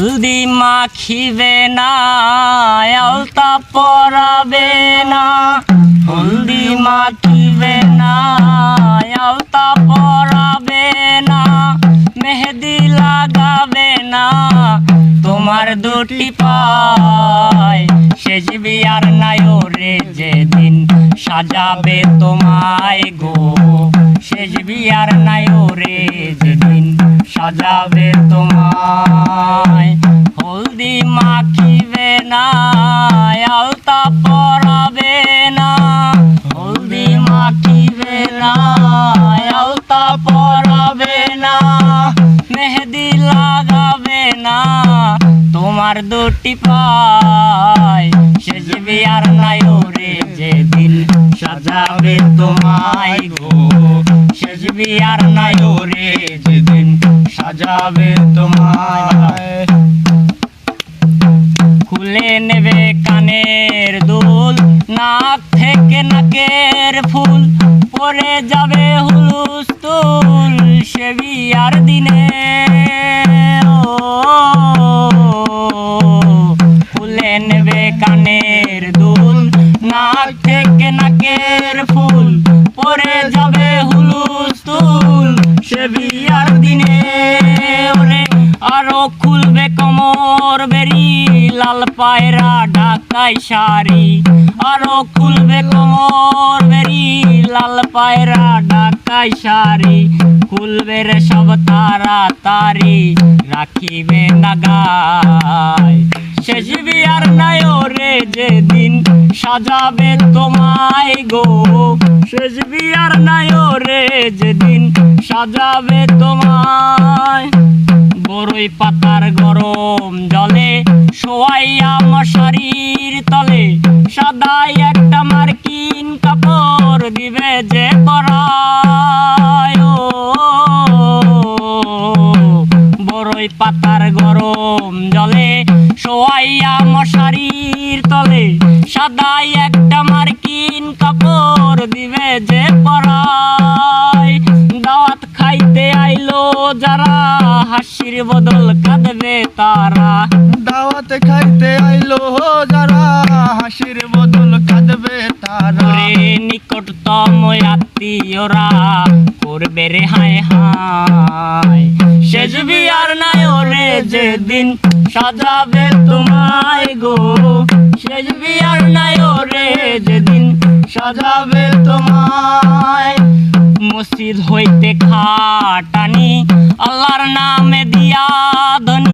হলদি মাখিবে না আলতা পরাবে না, হলদি মাখিবে না আলতা পরাবে না, মেহেদি লাগাবে না তোমার দুটি পায়। শেষ বিয়ার নায়রে যেদিন সাজাবে তোমায় গো, শেষ বিয়ার নায়রে যেদিন সাজাবে তোমায়। হলদি মাখিবে না আলতা পরাবে না, হলদি মাখিবে না আলতা পরাবে না, মেহেদি লাগাবে না তোমার দুটি পায়। শেষ বিয়ার নায়রে যেদিন সাজাবে তোমায় গো, শেষ বিয়ার নায়রে যেদিন সাজাবে তোমায়। খুলে নেবে কানের দুল, নাক থেকে নাকের ফুল, পরে যাবে হুলুস্থুল সে বিয়ার দিনে। খুলে নেবে কানের দুল, নাক থেকে নাকের ফুল, পরে যাবে হুলুস্থুল সে বিয়ার দিনে। ওরে আরো খুলবে কোমর বেরি, লাল পায়রা ঢাকাই শাড়ি, আরো খুলবে কোমর বেরি, লাল পায়রা ঢাকাই শাড়ি, খুলবে রে সব তাড়াতাড়ি রাখিবে না গায়। শেষ বিয়ার নায়রে যেদিন সাজাবে তোমায় গো, শেষ বিয়ার নায়রে যেদিন সাজাবে তোমায়। বড়ই পাতার গরম জলে শোয়াইয়া মশারির তলে, সাদা একটা মার্কিন কাপড় দিবে যে পরায়। বড়ই পাতার গরম জলে শোয়াইয়া মশারির তলে, সাদা একটা মার্কিন কাপড় দিবে যে পরায়। দাওয়াত খাইতে আইলো যারা, হাসির বদল কাঁদবে তারা, দাওয়াত খাইতে আইলো যারা, হাসির বদল কাঁদবে তারা। নিকটতম আত্মীয়রা করবে রে হায় হায়। শেষ বিয়ার নায়রে যেদিন সাজাবে তোমায় গো, শেষ বিয়ার নায়রে যেদিন সাজাবে তোমায়। মসজিদ হইতে খাটানি আল্লাহর নামে দিয়া ধনী।